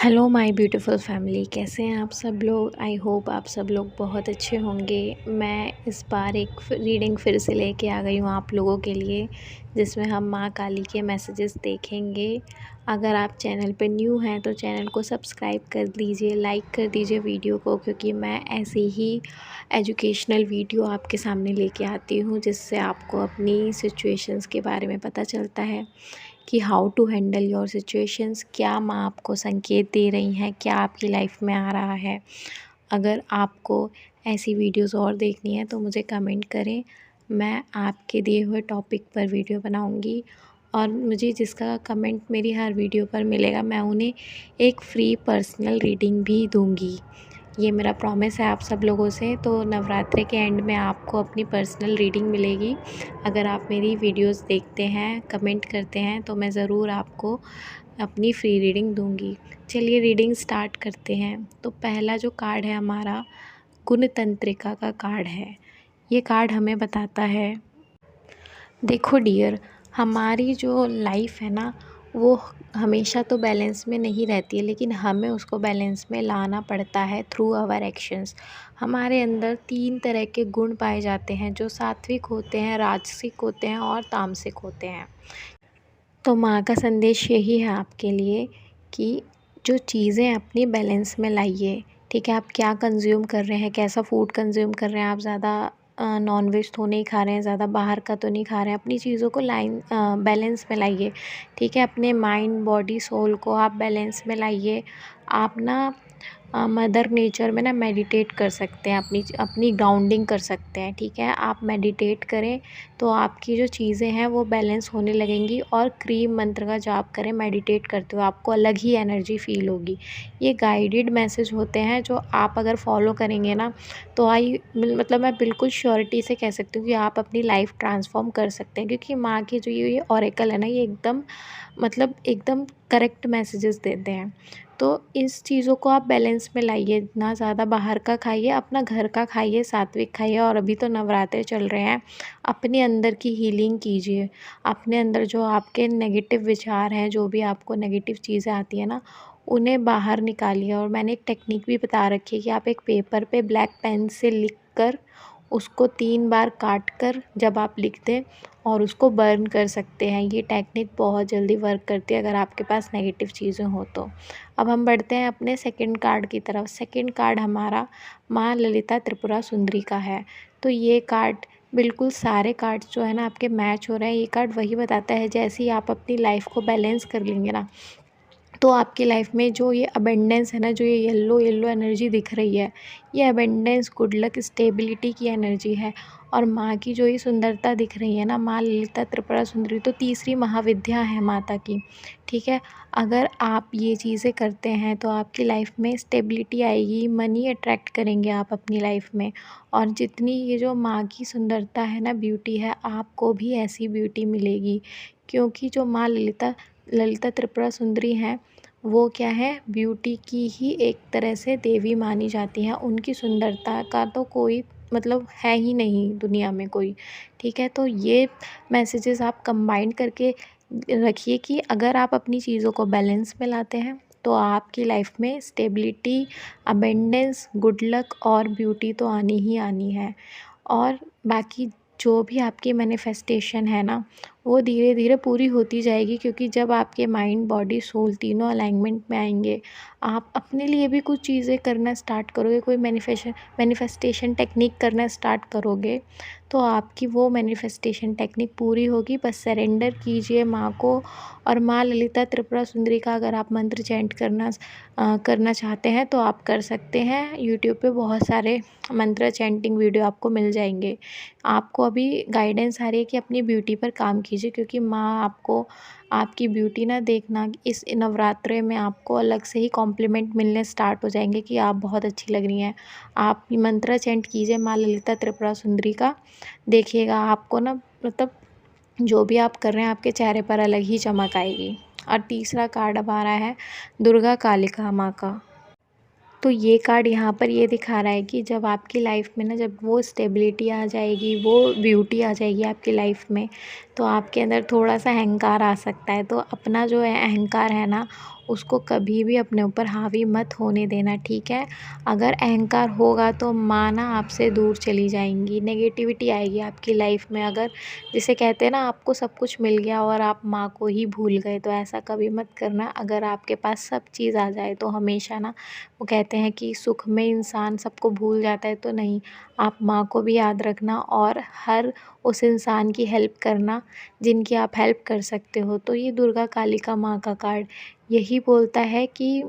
Hello my beautiful family, कैसे हैं आप सब लोग। आई होप आप सब लोग बहुत अच्छे होंगे। मैं इस बार एक रीडिंग फिर से लेके आ गई हूँ आप लोगों के लिए, जिसमें हम माँ काली के मैसेजेस देखेंगे। अगर आप चैनल पे न्यू हैं तो चैनल को सब्सक्राइब कर दीजिए, लाइक कर दीजिए वीडियो को, क्योंकि मैं ऐसे ही एजुकेशनल वीडियो आपके सामने लेके आती हूँ, जिससे आपको अपनी सिचुएशंस के बारे में पता चलता है कि how to handle your situations. क्या माँ आपको संकेत दे रही हैं, क्या आपकी लाइफ में आ रहा है। अगर आपको ऐसी वीडियोस और देखनी है तो मुझे कमेंट करें, मैं आपके दिए हुए टॉपिक पर वीडियो बनाऊंगी। और मुझे जिसका कमेंट मेरी हर वीडियो पर मिलेगा, मैं उन्हें एक फ्री पर्सनल रीडिंग भी दूंगी। ये मेरा प्रॉमिस है आप सब लोगों से। तो नवरात्रि के एंड में आपको अपनी पर्सनल रीडिंग मिलेगी। अगर आप मेरी वीडियोस देखते हैं, कमेंट करते हैं, तो मैं ज़रूर आपको अपनी फ्री रीडिंग दूंगी। चलिए रीडिंग स्टार्ट करते हैं। तो पहला जो कार्ड है हमारा, गुणतंत्रिका का कार्ड है। ये कार्ड हमें बताता है, देखो डियर, हमारी जो लाइफ है ना, वो हमेशा तो बैलेंस में नहीं रहती है, लेकिन हमें उसको बैलेंस में लाना पड़ता है थ्रू आवर एक्शंस। हमारे अंदर 3 तरह के गुण पाए जाते हैं, जो सात्विक होते हैं, राजसिक होते हैं और तामसिक होते हैं। तो माँ का संदेश यही है आपके लिए कि जो चीज़ें अपनी बैलेंस में लाइए। ठीक है, आप क्या कंज्यूम कर रहे हैं, कैसा फूड कंज्यूम कर रहे हैं। आप ज़्यादा नॉन वेज तो नहीं खा रहे हैं, ज़्यादा बाहर का तो नहीं खा रहे हैं। अपनी चीज़ों को बैलेंस में लाइए। ठीक है, अपने माइंड, बॉडी, सोल को आप बैलेंस में लाइए। आप ना मदर नेचर में ना मेडिटेट कर सकते हैं, अपनी अपनी ग्राउंडिंग कर सकते हैं। ठीक है, आप मेडिटेट करें तो आपकी जो चीज़ें हैं वो बैलेंस होने लगेंगी। और क्रीम मंत्र का जाप करें मेडिटेट करते हुए, आपको अलग ही एनर्जी फील होगी। ये गाइडेड मैसेज होते हैं, जो आप अगर फॉलो करेंगे ना, तो मतलब मैं बिल्कुल श्योरिटी से कह सकती हूँ कि आप अपनी लाइफ ट्रांसफॉर्म कर सकते हैं। क्योंकि माँ की जो ये ऑरेकल है ना, ये एकदम करेक्ट मैसेजेस देते हैं। तो इस चीज़ों को आप बैलेंस में लाइए। ना ज़्यादा बाहर का खाइए, अपना घर का खाइए, सात्विक खाइए। और अभी तो नवरात्रे चल रहे हैं, अपने अंदर की हीलिंग कीजिए। अपने अंदर जो आपके नेगेटिव विचार हैं, जो भी आपको नेगेटिव चीज़ें आती हैं ना, उन्हें बाहर निकालिए। और मैंने एक टेक्निक भी बता रखी है कि आप एक पेपर पे ब्लैक पेन से लिख कर, उसको 3 बार काट कर जब आप लिख दें और उसको बर्न कर सकते हैं। ये टेक्निक बहुत जल्दी वर्क करती है अगर आपके पास नेगेटिव चीज़ें हो तो। अब हम बढ़ते हैं अपने सेकंड कार्ड की तरफ। सेकंड कार्ड हमारा माँ ललिता त्रिपुरा सुंदरी का है। तो ये कार्ड, बिल्कुल सारे कार्ड्स जो है ना आपके मैच हो रहे हैं। ये कार्ड वही बताता है, जैसे ही आप अपनी लाइफ को बैलेंस कर लेंगे ना, तो आपकी लाइफ में जो ये अबेंडेंस है ना, जो ये येलो येलो एनर्जी दिख रही है, ये अबेंडेंस, गुड लक, स्टेबिलिटी की एनर्जी है। और माँ की जो ये सुंदरता दिख रही है ना, माँ ललिता त्रिपुरा सुंदरी तो तीसरी महाविद्या है माता की। ठीक है, अगर आप ये चीज़ें करते हैं तो आपकी लाइफ में स्टेबिलिटी आएगी, मनी अट्रैक्ट करेंगे आप अपनी लाइफ में। और जितनी ये जो माँ की सुंदरता है ना, ब्यूटी है, आपको भी ऐसी ब्यूटी मिलेगी। क्योंकि जो माँ ललिता ललिता त्रिपुरा सुंदरी हैं, वो क्या है, ब्यूटी की ही एक तरह से देवी मानी जाती हैं। उनकी सुंदरता का तो कोई मतलब है ही नहीं दुनिया में कोई। ठीक है, तो ये मैसेजेस आप कंबाइन करके रखिए कि अगर आप अपनी चीज़ों को बैलेंस में लाते हैं तो आपकी लाइफ में स्टेबिलिटी, अबेंडेंस, गुड लक और ब्यूटी तो आनी ही आनी है। और बाकी जो भी आपकी मैनिफेस्टेशन है ना, वो धीरे धीरे पूरी होती जाएगी। क्योंकि जब आपके माइंड, बॉडी, सोल तीनों अलाइनमेंट में आएंगे, आप अपने लिए भी कुछ चीज़ें करना स्टार्ट करोगे, कोई मैनिफेस्टेशन टेक्निक करना स्टार्ट करोगे, तो आपकी वो मैनिफेस्टेशन टेक्निक पूरी होगी। बस सरेंडर कीजिए माँ को। और माँ ललिता त्रिपुरा सुंदरी का अगर आप मंत्र चैंट करना चाहते हैं तो आप कर सकते हैं। यूट्यूब पे बहुत सारे मंत्र चैंटिंग वीडियो आपको मिल जाएंगे। आपको अभी गाइडेंस आ रही है कि अपनी ब्यूटी पर काम कीजिए, क्योंकि माँ आपको आपकी ब्यूटी ना देखना, इस नवरात्रे में आपको अलग से ही कॉम्प्लीमेंट मिलने स्टार्ट हो जाएंगे कि आप बहुत अच्छी लग रही हैं। आप मंत्र चैंट कीजिए माँ ललिता त्रिपुरा सुंदरी का, देखिएगा आपको ना, मतलब जो भी आप कर रहे हैं आपके चेहरे पर अलग ही चमक आएगी। और तीसरा कार्ड अब आ रहा है दुर्गा कालिका माँ का। तो ये कार्ड यहाँ पर ये दिखा रहा है कि जब आपकी लाइफ में ना, जब वो स्टेबिलिटी आ जाएगी, वो ब्यूटी आ जाएगी आपकी लाइफ में, तो आपके अंदर थोड़ा सा अहंकार आ सकता है। तो अपना जो है अहंकार है ना, उसको कभी भी अपने ऊपर हावी मत होने देना, ठीक है। अगर अहंकार होगा तो माँ ना आपसे दूर चली जाएंगी, नेगेटिविटी आएगी आपकी लाइफ में। अगर जिसे कहते हैं ना आपको सब कुछ मिल गया और आप माँ को ही भूल गए, तो ऐसा कभी मत करना। अगर आपके पास सब चीज़ आ जाए तो हमेशा ना, वो कहते हैं कि सुख में इंसान सबको भूल जाता है, तो नहीं, आप माँ को भी याद रखना और हर उस इंसान की हेल्प करना जिनकी आप हेल्प कर सकते हो। तो ये दुर्गा कालिका माँ का कार्ड यही बोलता है कि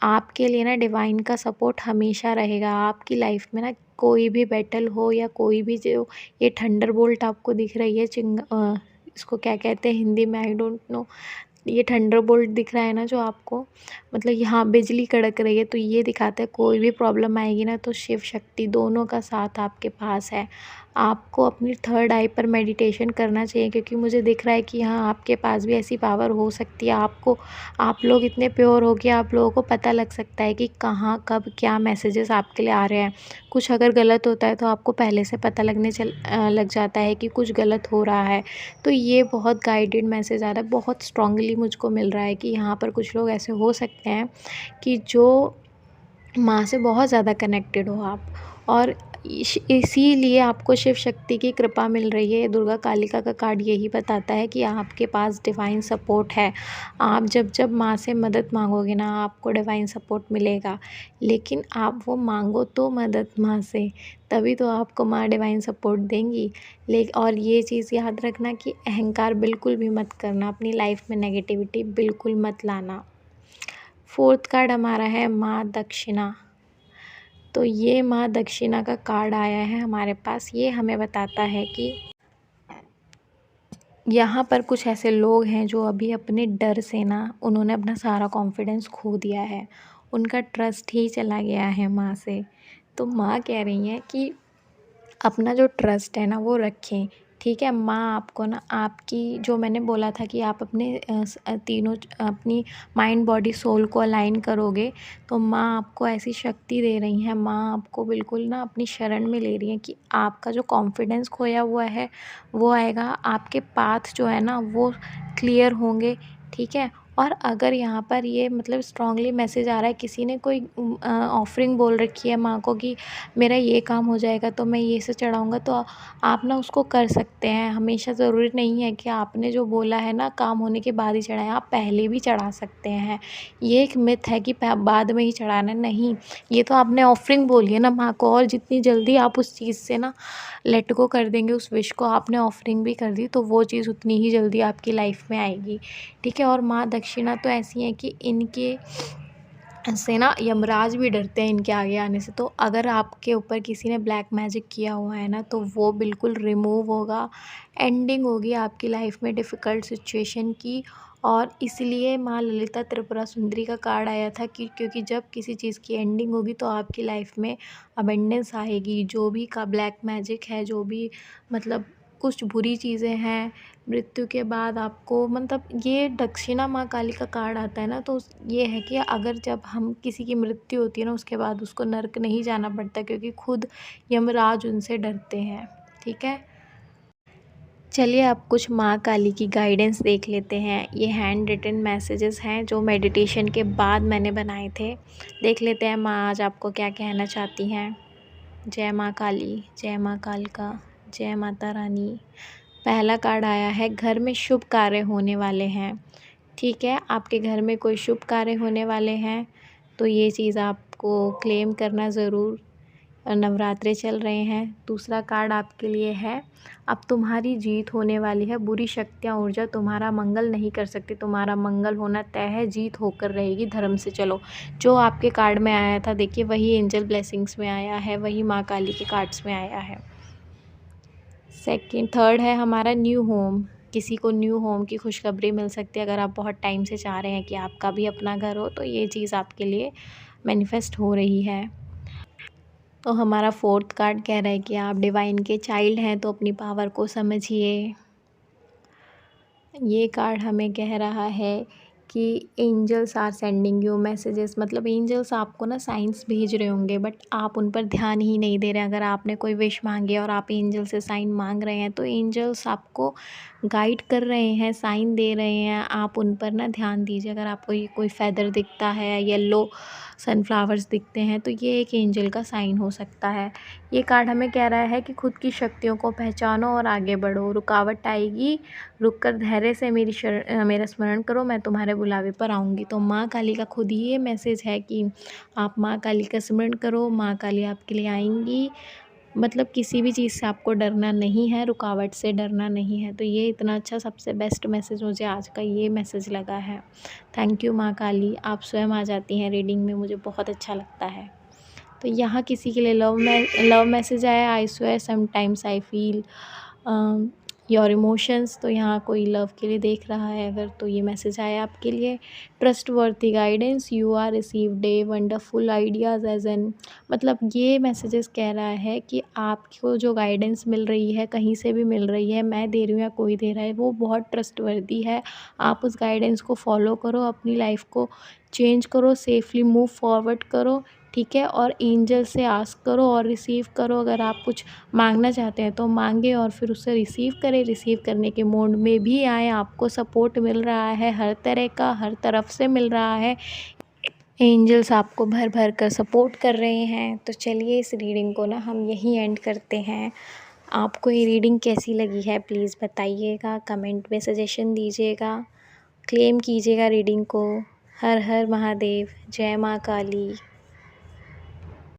आपके लिए ना डिवाइन का सपोर्ट हमेशा रहेगा। आपकी लाइफ में ना कोई भी बैटल हो या कोई भी जो ये थंडरबोल्ट आपको दिख रही है, इसको क्या कहते हैं हिंदी में, आई डोंट नो। ये थंडरबोल्ट दिख रहा है ना जो आपको, मतलब यहाँ बिजली कड़क रही है, तो ये दिखाता है कोई भी प्रॉब्लम आएगी ना तो शिव शक्ति दोनों का साथ आपके पास है। आपको अपनी थर्ड आई पर मेडिटेशन करना चाहिए, क्योंकि मुझे दिख रहा है कि हाँ आपके पास भी ऐसी पावर हो सकती है। आप लोग इतने प्योर हो कि आप लोगों को पता लग सकता है कि कहाँ कब क्या मैसेजेस आपके लिए आ रहे हैं। कुछ अगर गलत होता है तो आपको पहले से पता लग जाता है कि कुछ गलत हो रहा है। तो ये बहुत गाइडेड मैसेज आ रहा है, बहुत स्ट्रांगली मुझको मिल रहा है कि यहाँ पर कुछ लोग ऐसे हो सकते हैं कि जो माँ से बहुत ज़्यादा कनेक्टेड हो आप, और इसीलिए आपको शिव शक्ति की कृपा मिल रही है। दुर्गा कालिका का कार्ड यही बताता है कि आपके पास डिवाइन सपोर्ट है। आप जब जब माँ से मदद मांगोगे ना, आपको डिवाइन सपोर्ट मिलेगा। लेकिन आप वो मांगो तो मदद माँ से, तभी तो आपको माँ डिवाइन सपोर्ट देंगी। और ये चीज़ याद रखना कि अहंकार बिल्कुल भी मत करना, अपनी लाइफ में नेगेटिविटी बिल्कुल मत लाना। फोर्थ कार्ड हमारा है माँ दक्षिणा। तो ये माँ दक्षिणा का कार्ड आया है हमारे पास। ये हमें बताता है कि यहाँ पर कुछ ऐसे लोग हैं जो अभी अपने डर से ना, उन्होंने अपना सारा कॉन्फिडेंस खो दिया है, उनका ट्रस्ट ही चला गया है माँ से। तो माँ कह रही हैं कि अपना जो ट्रस्ट है ना वो रखें, ठीक है। माँ आपको ना, आपकी जो मैंने बोला था कि आप अपने तीनों अपनी माइंड बॉडी सोल को अलाइन करोगे, तो माँ आपको ऐसी शक्ति दे रही हैं। माँ आपको बिल्कुल ना अपनी शरण में ले रही हैं कि आपका जो कॉन्फिडेंस खोया हुआ है वो आएगा, आपके पाथ जो है ना वो क्लियर होंगे, ठीक है। और अगर यहाँ पर ये मतलब स्ट्रांगली मैसेज आ रहा है, किसी ने कोई ऑफरिंग बोल रखी है माँ को कि मेरा ये काम हो जाएगा तो मैं ये से चढ़ाऊँगा, तो आप ना उसको कर सकते हैं। हमेशा ज़रूरी नहीं है कि आपने जो बोला है ना काम होने के बाद ही चढ़ाएं, आप पहले भी चढ़ा सकते हैं। ये एक मिथ है कि बाद में ही चढ़ाना, नहीं। ये तो आपने ऑफरिंग बोली है ना माँ को, और जितनी जल्दी आप उस चीज़ से ना लेट गो कर देंगे, उस विश को आपने ऑफरिंग भी कर दी, तो वो चीज़ उतनी ही जल्दी आपकी लाइफ में आएगी, ठीक है। और माँ दक्षिणा तो ऐसी हैं कि इनके से ना यमराज भी डरते हैं इनके आगे आने से। तो अगर आपके ऊपर किसी ने ब्लैक मैजिक किया हुआ है ना, तो वो बिल्कुल रिमूव होगा, एंडिंग होगी आपकी लाइफ में डिफ़िकल्ट सिचुएशन की। और इसलिए माँ ललिता त्रिपुरा सुंदरी का कार्ड आया था कि क्योंकि जब किसी चीज़ की एंडिंग होगी तो आपकी लाइफ में अबंडेंस आएगी। जो भी का ब्लैक मैजिक है, जो भी मतलब कुछ बुरी चीज़ें हैं, मृत्यु के बाद आपको, मतलब ये दक्षिणा माँ काली का कार्ड आता है ना, तो ये है कि अगर जब हम किसी की मृत्यु होती है ना, उसके बाद उसको नर्क नहीं जाना पड़ता, क्योंकि खुद यमराज उनसे डरते हैं, ठीक है। चलिए अब कुछ माँ काली की गाइडेंस देख लेते हैं। ये हैंड रिटन मैसेजेस हैं जो मेडिटेशन के बाद मैंने बनाए थे। देख लेते हैं माँ आज आपको क्या कहना चाहती हैं। जय माँ काली, जय माँ कालका, जय माता रानी। पहला कार्ड आया है, घर में शुभ कार्य होने वाले हैं, ठीक है। आपके घर में कोई शुभ कार्य होने वाले हैं, तो ये चीज़ आपको क्लेम करना ज़रूर। नवरात्रे चल रहे हैं। दूसरा कार्ड आपके लिए है, अब तुम्हारी जीत होने वाली है। बुरी शक्तियाँ, ऊर्जा तुम्हारा मंगल नहीं कर सकती, तुम्हारा मंगल होना तय है, जीत होकर रहेगी, धर्म से चलो। जो आपके कार्ड में आया था देखिए, वही एंजल ब्लेसिंग्स में आया है, वही माँ काली के कार्ड्स में आया है। थर्ड है हमारा न्यू होम। किसी को न्यू होम की खुशखबरी मिल सकती है। अगर आप बहुत टाइम से चाह रहे हैं कि आपका भी अपना घर हो, तो ये चीज़ आपके लिए मैनिफेस्ट हो रही है। तो हमारा फोर्थ कार्ड कह रहा है कि आप डिवाइन के चाइल्ड हैं, तो अपनी पावर को समझिए। ये कार्ड हमें कह रहा है कि angels are sending you messages, मतलब एंजल्स आपको ना साइंस भेज रहे होंगे, बट आप उन पर ध्यान ही नहीं दे रहे हैं। अगर आपने कोई विश मांगी है और आप एंजल से साइन मांग रहे हैं, तो एंजल्स आपको गाइड कर रहे हैं, साइन दे रहे हैं, आप उन पर ना ध्यान दीजिए। अगर आपको ये कोई फेदर दिखता है, येलो सनफ्लावर्स दिखते हैं, तो ये एक एंजल का साइन हो सकता है। ये कार्ड हमें कह रहा है कि खुद की शक्तियों को पहचानो और आगे बढ़ो। रुकावट आएगी, रुक कर धैर्य से मेरा स्मरण करो, मैं तुम्हारे बुलावे पर आऊँगी। तो माँ काली का खुद ही ये मैसेज है कि आप माँ काली का स्मरण करो, माँ काली आपके लिए आएंगी। मतलब किसी भी चीज़ से आपको डरना नहीं है, रुकावट से डरना नहीं है। तो ये इतना अच्छा सबसे बेस्ट मैसेज मुझे आज का ये मैसेज लगा है। थैंक यू माँ काली, आप स्वयं आ जाती हैं रीडिंग में, मुझे बहुत अच्छा लगता है। तो यहाँ किसी के लिए लव मैसेज आया। I swear sometimes I feel your emotions. तो यहाँ कोई लव के लिए देख रहा है अगर, तो ये मैसेज आया आपके लिए। Trustworthy guidance, you are received a wonderful ideas as an, मतलब ये मैसेजेस कह रहा है कि आपको जो गाइडेंस मिल रही है, कहीं से भी मिल रही है, मैं दे रही हूँ या कोई दे रहा है, वो बहुत ट्रस्ट वर्दी है। आप उस गाइडेंस को फॉलो करो, अपनी लाइफ को चेंज करो, सेफली मूव फॉरवर्ड करो, ठीक है। और एंजल से आस्क करो और रिसीव करो। अगर आप कुछ मांगना चाहते हैं तो मांगे और फिर उसे रिसीव करें। रिसीव करने के मोड में भी आए, आपको सपोर्ट मिल रहा है हर तरह का, हर तरफ से मिल रहा है। एंजल्स आपको भर भर कर सपोर्ट कर रहे हैं। तो चलिए इस रीडिंग को ना हम यहीं एंड करते हैं। आपको ये रीडिंग कैसी लगी है प्लीज़ बताइएगा, कमेंट में सजेशन दीजिएगा, क्लेम कीजिएगा रीडिंग को। हर हर महादेव, जय माँ काली।